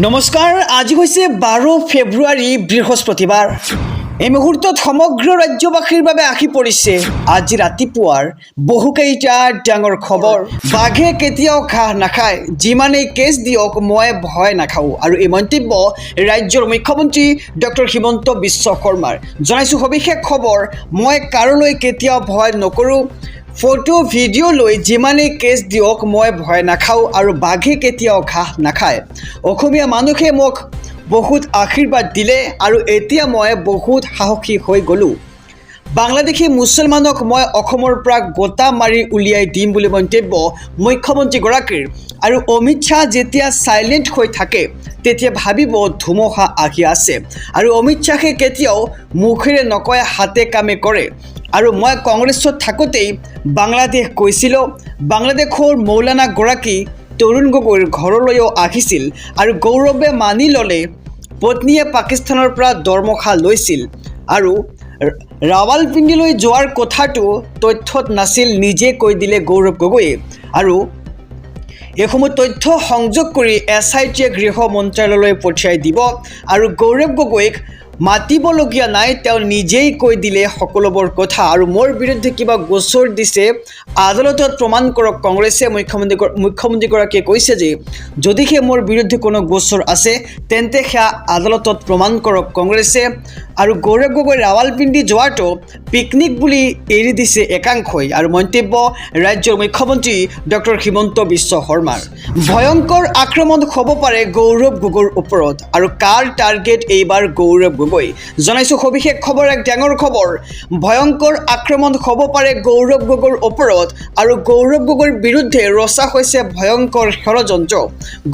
নমস্কাৰ, আজি হৈছে 12 ফেব্ৰুৱাৰী বৃহস্পতিবাৰ। এই মুহূৰ্তত সমগ্ৰ ৰাজ্যবাসীৰ বাবে আহি পৰিছে আজি ৰাতিপুৱাৰ বহুকেইটা ডাঙৰ খবৰ। বাঘে কেতিয়াও ঘাঁহ নাখায়, যিমানেই কেছ দিয়ক মই ভয় নাখাওঁ। আৰু এই মন্তব্য ৰাজ্যৰ মুখ্যমন্ত্ৰী ডক্টৰ হিমন্ত বিশ্ব শৰ্মাৰ। জনাইছোঁ সবিশেষ খবৰ। মই কাৰোলৈ কেতিয়াও ভয় নকৰোঁ। ফটো ভিডিঅ' লৈ যিমানেই কেছ দিয়ক মই ভয় নাখাওঁ আৰু বাঘে কেতিয়াও ঘাঁহ নাখায়। অসমীয়া মানুহে মোক বহুত আশীৰ্বাদ দিলে আৰু এতিয়া মই বহুত সাহসী হৈ গ'লোঁ। বাংলাদেশী মুছলমানক মই অসমৰ পৰা গোটা মাৰি উলিয়াই দিম বুলি মন্তব্য মুখ্যমন্ত্ৰীগৰাকীৰ। আৰু অমিত শ্বাহ যেতিয়া চাইলেণ্ট হৈ থাকে তেতিয়া ভাবিব ধুমুহা আহি আছে। আৰু অমিত শ্বাহে কেতিয়াও মুখেৰে নকয়, হাতে কামে কৰে। আৰু মই কংগ্ৰেছত থাকোঁতেই বাংলাদেশ গৈছিলোঁ। বাংলাদেশৰ মৌলানাগৰাকী তৰুণ গগৈৰ ঘৰলৈও আহিছিল আৰু গৌৰৱে মানি ল'লে পত্নীয়ে পাকিস্তানৰ পৰা দৰমহা লৈছিল। আৰু ৰাৱালপিণ্ডিলৈ যোৱাৰ কথাটো তথ্যত নাছিল, নিজে কৈ দিলে গৌৰৱ গগৈয়ে। আৰু এইসমূহ তথ্য সংযোগ কৰি SITয়ে গৃহ মন্ত্ৰালয়লৈ পঠিয়াই দিব। আৰু গৌৰৱ গগৈক মাতিবলগীয়া নাই, তেওঁ নিজেই কৈ দিলে সকলোবোৰ কথা। আৰু মোৰ বিৰুদ্ধে কিবা গোচৰ দিছে আদালতত প্ৰমাণ কৰক কংগ্ৰেছে। মুখ্যমন্ত্ৰীগৰাকীয়ে কৈছে যে যদিহে মোৰ বিৰুদ্ধে কোনো গোচৰ আছে তেন্তে সেয়া আদালতত প্ৰমাণ কৰক কংগ্ৰেছে। আৰু গৌৰৱ গগৈ ৰাৱালপিণ্ডি যোৱাটো পিকনিক বুলি এৰি দিছে একাংশই। আৰু মন্তব্য ৰাজ্যৰ মুখ্যমন্ত্ৰী ডক্টৰ হিমন্ত বিশ্ব শৰ্মাৰ। ভয়ংকৰ আক্ৰমণ হ'ব পাৰে গৌৰৱ গগৈৰ ওপৰত। আৰু কাৰ টাৰ্গেট এইবাৰ গৌৰৱ গগৈ? জনাইছোঁ সবিশেষ খবৰ, এক ডাঙৰ খবৰ। ভয়ংকৰ আক্ৰমণ হ'ব পাৰে গৌৰৱ গগৈৰ ওপৰত। আৰু গৌৰৱ গগৈৰ বিৰুদ্ধে ৰচা হৈছে ভয়ংকৰ ষড়যন্ত্ৰ।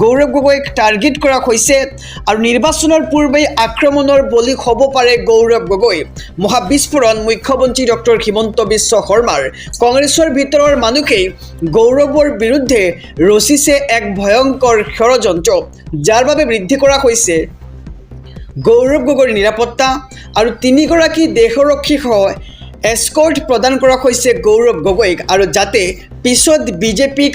গৌৰৱ গগৈক টাৰ্গেট কৰা হৈছে আৰু নিৰ্বাচনৰ পূৰ্বেই আক্ৰমণৰ বলি হ'ব পাৰে গৌৰৱ গগৈ। মহাবিস্ফোৰণ মুখ্যমন্ত্ৰী ডক্টৰ হিমন্ত বিশ্ব শৰ্মাৰ। কংগ্ৰেছৰ ভিতৰৰ মানুহেই গৌৰৱৰ বিৰুদ্ধে ৰচিছে এক ভয়ংকৰ ষড়যন্ত্ৰ, যাৰ বাবে বৃদ্ধি কৰা হৈছে গৌৰৱ গগৈৰ নিৰাপত্তা। আৰু 3গৰাকী দেশৰক্ষীসহ এস্কৰ্ট প্ৰদান কৰা হৈছে গৌৰৱ গগৈক। আৰু যাতে পিছত বিজেপিক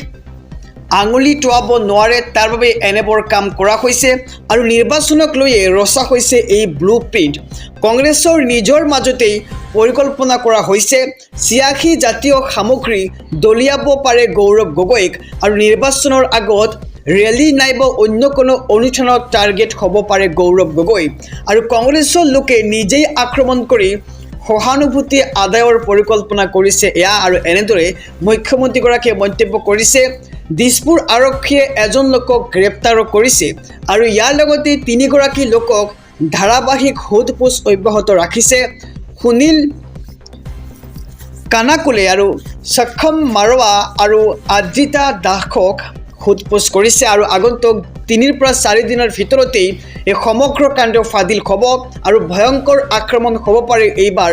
আঙুলি টোৱাব নোৱাৰে তাৰ বাবে এনেবোৰ কাম কৰা হৈছে। আৰু নিৰ্বাচনক লৈয়ে ৰচা হৈছে এই ব্লু প্ৰিণ্ট। কংগ্ৰেছৰ নিজৰ মাজতেই পৰিকল্পনা কৰা হৈছে 86 জাতীয় সামগ্ৰী দলিয়াব পাৰে গৌৰৱ গগৈক। আৰু নিৰ্বাচনৰ আগত ৰেলী নাইবা অন্য কোনো অনুষ্ঠানত টাৰ্গেট হ'ব পাৰে গৌৰৱ গগৈ। আৰু কংগ্ৰেছৰ লোকে নিজেই আক্ৰমণ কৰি সহানুভূতি আদায়ৰ পৰিকল্পনা কৰিছে এয়া। আৰু এনেদৰে মুখ্যমন্ত্ৰীগৰাকীয়ে মন্তব্য কৰিছে। দিছপুৰ আৰক্ষীয়ে এজন লোকক গ্ৰেপ্তাৰো কৰিছে। আৰু ইয়াৰ লগতে 3গৰাকী লোকক ধাৰাবাহিক সোধপোছ অব্যাহত ৰাখিছে। সুনীল কানাকুলে আৰু সক্ষম মাৰৱা আৰু আদ্ৰিতা দাসক সোধপোছ কৰিছে। আৰু আগন্তুক 3 পৰা 4 দিনৰ ভিতৰতেই এই সমগ্ৰ কাণ্ড ফাদিল হ'ব। আৰু ভয়ংকৰ আক্ৰমণ হ'ব পাৰে এইবাৰ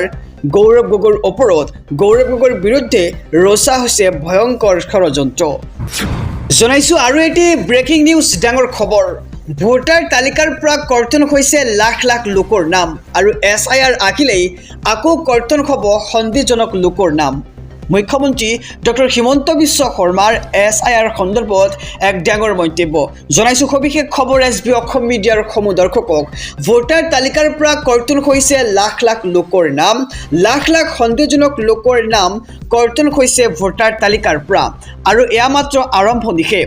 গৌৰৱ গগৈৰ ওপৰত। গৌৰৱ গগৈৰ বিৰুদ্ধে ৰচা হৈছে ভয়ংকৰ ষড়যন্ত্ৰ। জনাইছোঁ আৰু এটি ব্ৰেকিং নিউজ, ডাঙৰ খবৰ। ভোটাৰ তালিকাৰ পৰা কৰ্তন হৈছে লাখ লাখ লোকৰ নাম। আৰু SIR আহিলেই আকৌ কৰ্তন হ'ব সন্দেহজনক লোকৰ নাম। মুখ্যমন্ত্ৰী ডক্টৰ হিমন্ত বিশ্ব শৰ্মাৰ SIR সন্দৰ্ভত এক ডাঙৰ মন্তব্য। জনাইছোঁ সবিশেষ খবৰ SB অসম মিডিয়াৰ সমূহ দৰ্শকক। ভোটাৰ তালিকাৰ পৰা কৰ্তন হৈছে লাখ লাখ লোকৰ নাম। লাখ লাখ সন্দেহজনক লোকৰ নাম কৰ্তন হৈছে ভোটাৰ তালিকাৰ পৰা। আৰু এয়া মাত্ৰ আৰম্ভণিহে।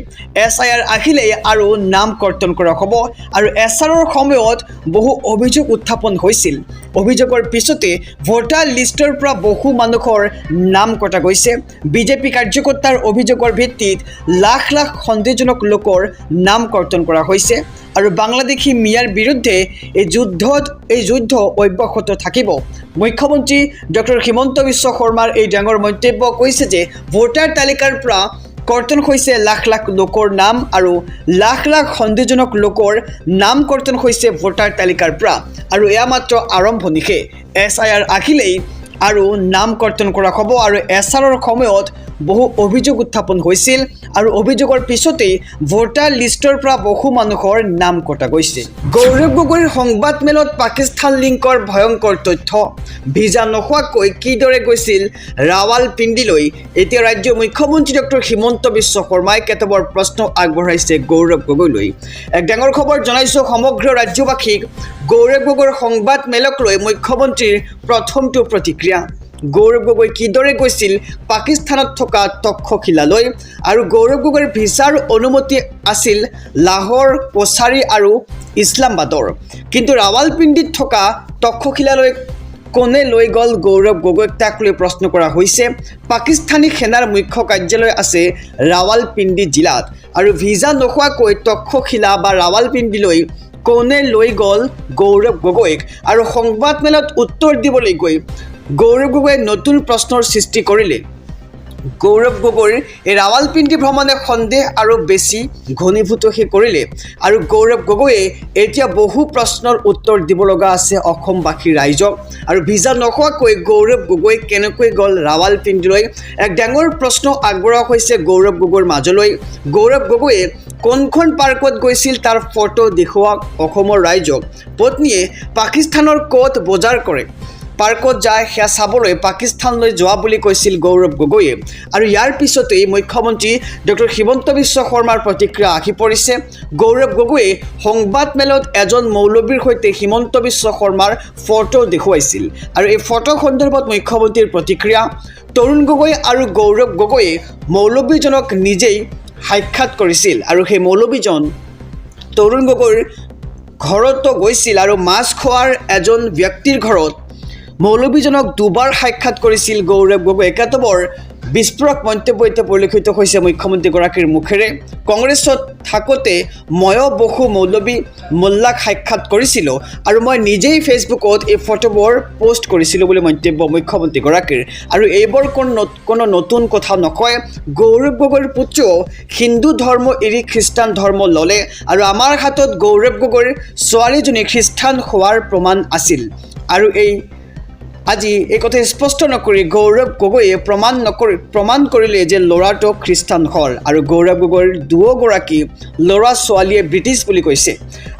SIR আহিলেই আৰু নাম কৰ্তন কৰা হ'ব। আৰু SIRৰ সময়ত বহু অভিযোগ উত্থাপন হৈছিল। অভিযোগৰ পিছতে ভোটাৰ লিষ্টৰ পৰা বহু মানুহৰ নাম কটা গৈছে। বিজেপি কাৰ্যকৰ্তাৰ অভিযোগৰ ভিত্তিত লাখ লাখ সন্দেহজনক লোকৰ নাম কৰ্তন কৰা হৈছে। আৰু বাংলাদেশী মিয়াৰ বিৰুদ্ধে এই যুদ্ধ অব্যাহত থাকিব। মুখ্যমন্ত্ৰী ডক্টৰ হিমন্ত বিশ্ব শৰ্মাৰ এই ডাঙৰ মন্তব্য কৈছে যে ভোটাৰ তালিকাৰ পৰা কৰ্তন হৈছে লাখ লাখ লোকৰ নাম। আৰু লাখ লাখ সন্দেহজনক লোকৰ নাম কৰ্তন হৈছে ভোটাৰ তালিকাৰ পৰা। আৰু এয়া মাত্ৰ আৰম্ভণিহে। SIR আহিলেই আৰু নাম কৰ্তন কৰা হ'ব। আৰু SIRৰ সময়ত বহু অভিযোগ উত্থাপন হৈছিল আৰু অভিযোগৰ পিছতেই ভোটাৰ লিষ্টৰ পৰা বহু মানুহৰ নাম কটা গৈছে গৌৰৱ গগৈৰ সংবাদমেলত পাকিস্তান লিংকৰ ভয়ংকৰ তথ্য ভিজা নোহোৱাকৈ কিদৰে গৈছিল ৰাৱালপিণ্ডিলৈ এতিয়া ৰাজ্যৰ মুখ্যমন্ত্ৰী ডক্টৰ হিমন্ত বিশ্ব শৰ্মাই কেতবৰ প্ৰশ্ন আগবঢ়াইছে গৌৰৱ গগৈলৈ এক ডাঙৰ খবৰ জনাইছো সমগ্ৰ ৰাজ্যবাসীক গৌৰৱ গগৈৰ সংবাদমেলক লৈ মুখ্যমন্ত্ৰীৰ প্ৰথমটো প্ৰতিক্ৰিয়া গৌৰৱ গগৈ কিদৰে গৈছিল পাকিস্তানত থকা তক্ষশিলালৈ আৰু গৌৰৱ গগৈৰ ভিছাৰ অনুমতি আছিল লাহোৰ কোছাৰী আৰু ইছলামাবাদৰ কিন্তু ৰাৱালপিণ্ডিত থকা তক্ষশিলালৈ কোনে লৈ গ'ল গৌৰৱ গগৈক তাক লৈ প্ৰশ্ন কৰা হৈছে পাকিস্তানী সেনাৰ মুখ্য কাৰ্যালয় আছে ৰাৱালপিণ্ডি জিলাত আৰু ভিজা নোহোৱাকৈ তক্ষশিলা বা ৰাৱালপিণ্ডিলৈ কোনে লৈ গ'ল গৌৰৱ গগৈক আৰু সংবাদমেলত উত্তৰ দিবলৈ গৈ গৌৰৱ গগৈয়ে নতুন প্ৰশ্নৰ সৃষ্টি কৰিলে গৌৰৱ গগৈৰ এই ৰাৱালপিণ্ডি ভ্ৰমণে সন্দেহ আৰু বেছি ঘনীভূত কৰিলে আৰু গৌৰৱ গগৈয়ে এতিয়া বহু প্ৰশ্নৰ উত্তৰ দিব লগা আছে অসমবাসী ৰাইজক আৰু ভিজা নোহোৱাকৈ গৌৰৱ গগৈ কেনেকৈ গ'ল ৰাৱালপিণ্ডিলৈ এক ডাঙৰ প্ৰশ্ন আগবঢ়োৱা হৈছে গৌৰৱ গগৈৰ মাজলৈ গৌৰৱ গগৈয়ে কোনখন পাৰ্কত গৈছিল তাৰ ফটো দেখুৱাওক অসমৰ ৰাইজক পত্নীয়ে পাকিস্তানৰ ক'ত বজাৰ কৰে পাৰ্কত যায় সেয়া চাবলৈ পাকিস্তানলৈ যোৱা বুলি কৈছিল গৌৰৱ গগৈয়ে আৰু ইয়াৰ পিছতেই মুখ্যমন্ত্ৰী ডক্টৰ হিমন্ত বিশ্ব শৰ্মাৰ প্ৰতিক্ৰিয়া আহি পৰিছে গৌৰৱ গগৈয়ে সংবাদমেলত এজন মৌলবীৰ সৈতে হিমন্ত বিশ্ব শৰ্মাৰ ফটো দেখুৱাইছিল আৰু এই ফটো সন্দৰ্ভত মুখ্যমন্ত্ৰীৰ প্ৰতিক্ৰিয়া তৰুণ গগৈ আৰু গৌৰৱ গগৈয়ে মৌলবীজনক নিজেই সাক্ষাৎ কৰিছিল আৰু সেই মৌলবীজন তৰুণ গগৈৰ ঘৰতো গৈছিল আৰু মাছ খোৱাৰ এজন ব্যক্তিৰ ঘৰত মৌলবীজনক দুবাৰ সাক্ষাৎ কৰিছিল গৌৰৱ গগৈ কেতবৰ বিস্ফোৰক মন্তব্য এতিয়া পৰিলক্ষিত হৈছে মুখ্যমন্ত্ৰীগৰাকীৰ মুখেৰে কংগ্ৰেছত থাকোঁতে ময়ো বহু মৌলবী মোল্লাক সাক্ষাৎ কৰিছিলোঁ আৰু মই নিজেই ফেচবুকত এই ফটোবোৰ পোষ্ট কৰিছিলোঁ বুলি মন্তব্য মুখ্যমন্ত্ৰীগৰাকীৰ আৰু এইবোৰ কোনো নতুন কথা নকয় গৌৰৱ গগৈৰ পুত্ৰও হিন্দু ধৰ্ম এৰি খ্ৰীষ্টান ধৰ্ম ল'লে আৰু আমাৰ হাতত গৌৰৱ গগৈৰ ছোৱালীজনী খ্ৰীষ্টান হোৱাৰ প্ৰমাণ আছিল আৰু আজি এই কথা স্পষ্ট নকৰি গৌৰৱ গগৈয়ে প্ৰমাণ কৰিলে যে ল'ৰাটো খ্ৰীষ্টান হ'ল আৰু গৌৰৱ গগৈৰ দুয়োগৰাকী ল'ৰা ছোৱালীয়ে ব্ৰিটিছ বুলি কৈছে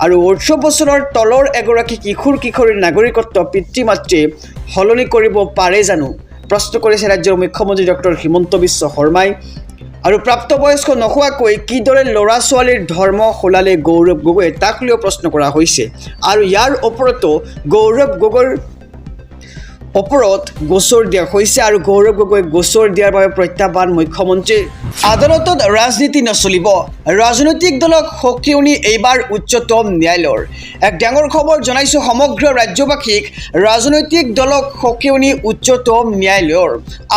আৰু 18 বছৰৰ তলৰ এগৰাকী কিশোৰীৰ নাগৰিকত্ব পিতৃ মাতৃয়ে সলনি কৰিব পাৰে জানো প্ৰশ্ন কৰিছে ৰাজ্যৰ মুখ্যমন্ত্ৰী ডক্টৰ হিমন্ত বিশ্ব শৰ্মাই আৰু প্ৰাপ্তবয়স্ক নোহোৱাকৈ কিদৰে ল'ৰা ছোৱালীৰ ধৰ্ম সলালে গৌৰৱ গগৈয়ে তাক লৈ প্ৰশ্ন কৰা হৈছে আৰু ইয়াৰ ওপৰতো গৌৰৱ গগৈৰ ওপৰত গোচৰ দিয়া হৈছে আৰু গৌৰৱ গগৈ গোচৰ দিয়াৰ বাবে প্ৰত্যাহ্বান মুখ্যমন্ত্ৰীৰ আদালতত ৰাজনীতি নচলিব ৰাজনৈতিক দলক সকিয়নি এইবাৰ উচ্চতম ন্যায়ালয়ৰ এক ডাঙৰ খবৰ জনাইছো সমগ্ৰ ৰাজ্যবাসীক ৰাজনৈতিক দলক সকিয়নি উচ্চতম ন্যায়ালয়ৰ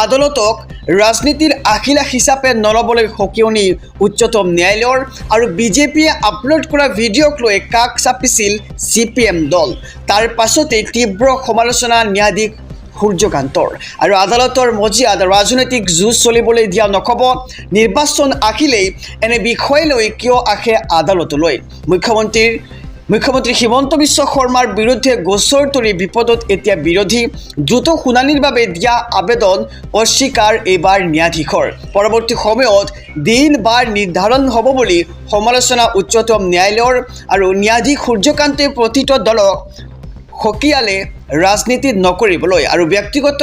আদালতক ৰাজনীতিৰ আখিলা হিচাপে নলবলৈ সকিয়নি উচ্চতম ন্যায়ালয়ৰ আৰু বিজেপিয়ে আপলোড কৰা ভিডিঅ'ক লৈ কাষ চাপিছিল CPM দল তাৰ পাছতেই তীব্ৰ সমালোচনা ন্যায়াধীশ সূৰ্যকান্তৰ আৰু আদালতৰ মজিয়াত ৰাজনৈতিক যুঁজ চলিবলৈ দিয়া নক'ব নিৰ্বাচন আহিলেই এনে বিষয় লৈ কিয় আহে আদালতলৈ মুখ্যমন্ত্ৰী হিমন্ত বিশ্ব শৰ্মাৰ বিৰুদ্ধে গোচৰ তৰি বিপদত এতিয়া বিৰোধী দ্ৰুত শুনানিৰ বাবে দিয়া আবেদন অস্বীকাৰ এইবাৰ ন্যায়াধীশৰ পৰৱৰ্তী সময়ত দিন বাৰ নিৰ্ধাৰণ হ'ব বুলি সমালোচনা উচ্চতম ন্যায়ালয়ৰ আৰু ন্যায়াধীশ সূৰ্যকান্তে প্ৰতিটো দলক সকিয়ালে ৰাজনীতি নকৰিবলৈ আৰু ব্যক্তিগত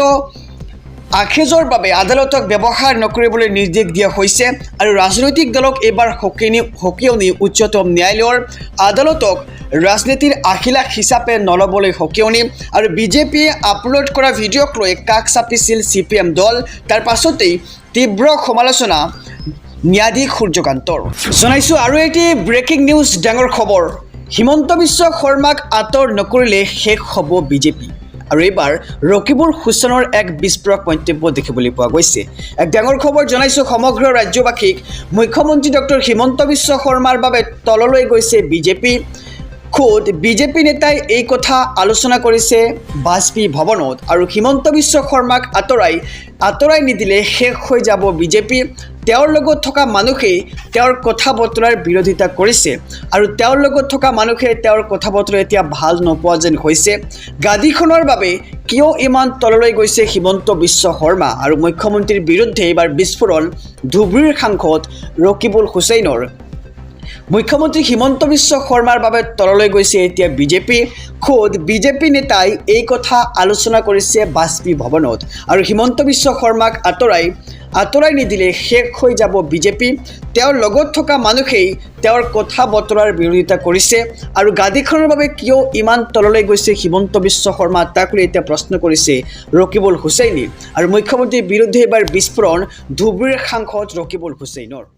আখেজৰ বাবে আদালতক ব্যৱহাৰ নকৰিবলৈ নিৰ্দেশ দিয়া হৈছে আৰু ৰাজনৈতিক দলক এইবাৰ সকিয়নি উচ্চতম ন্যায়ালয়ৰ আদালতক ৰাজনীতিৰ আখিলা হিচাপে নল'বলৈ সকিয়নি আৰু বিজেপিয়ে আপলোড কৰা ভিডিঅ'ক লৈ কাষ চাপিছিল CPM দল তাৰ পাছতেই তীব্ৰ সমালোচনা ন্যায়াধীশ সূৰ্যকান্তৰ জনাইছোঁ আৰু এটি ব্ৰেকিং নিউজ ডাঙৰ খবৰ হিমন্ত বিশ্ব শৰ্মাক আঁতৰ নকৰিলে শেষ হ'ব বিজেপি আৰু এইবাৰ ৰকিবুল হুছেইনৰ এক বিস্ফোৰক মন্তব্য দেখিবলৈ পোৱা গৈছে এক ডাঙৰ খবৰ জনাইছোঁ সমগ্ৰ ৰাজ্যবাসীক মুখ্যমন্ত্ৰী ডক্টৰ হিমন্ত বিশ্ব শৰ্মাৰ বাবে তললৈ গৈছে বিজেপি খুদ বিজেপি নেতাই এই কথা আলোচনা কৰিছে বাজপেয়ী ভৱনত আৰু হিমন্ত বিশ্ব শৰ্মাক আঁতৰাই নিদিলে শেষ হৈ যাব বিজেপি তেওঁৰ লগত থকা মানুহেই তেওঁৰ কথা বতৰাৰ বিৰোধিতা কৰিছে আৰু তেওঁৰ লগত থকা মানুহে তেওঁৰ কথা বতৰা এতিয়া ভাল নোপোৱা যেন হৈছে গাদীখনৰ বাবে কিয় ইমান তললৈ গৈছে হিমন্ত বিশ্ব শৰ্মা আৰু মুখ্যমন্ত্ৰীৰ বিৰুদ্ধে এইবাৰ বিস্ফোৰণ ধুবুৰীৰ সাংসদ ৰকিবুল হুছেইনৰ মুখ্যমন্ত্ৰী হিমন্ত বিশ্ব শৰ্মাৰ বাবে তললৈ গৈছে এতিয়া বিজেপি খোদ বিজেপি নেতাই এই কথা আলোচনা কৰিছে বাজপেয়ী ভৱনত আৰু হিমন্ত বিশ্ব শৰ্মাক আঁতৰাই নিদিলে শেষ হৈ যাব বিজেপি তেওঁৰ লগত থকা মানুহেই তেওঁৰ কথা বতৰাৰ বিৰোধিতা কৰিছে আৰু গাদীখনৰ বাবে কিয় ইমান তললৈ গৈছে হিমন্ত বিশ্ব শৰ্মা তাক লৈ এতিয়া প্ৰশ্ন কৰিছে ৰকিবুল হুছেইনে আৰু মুখ্যমন্ত্ৰীৰ বিৰুদ্ধে এইবাৰ বিস্ফোৰণ ধুবুৰীৰ সাংসদ ৰকিবুল হুছেইনৰ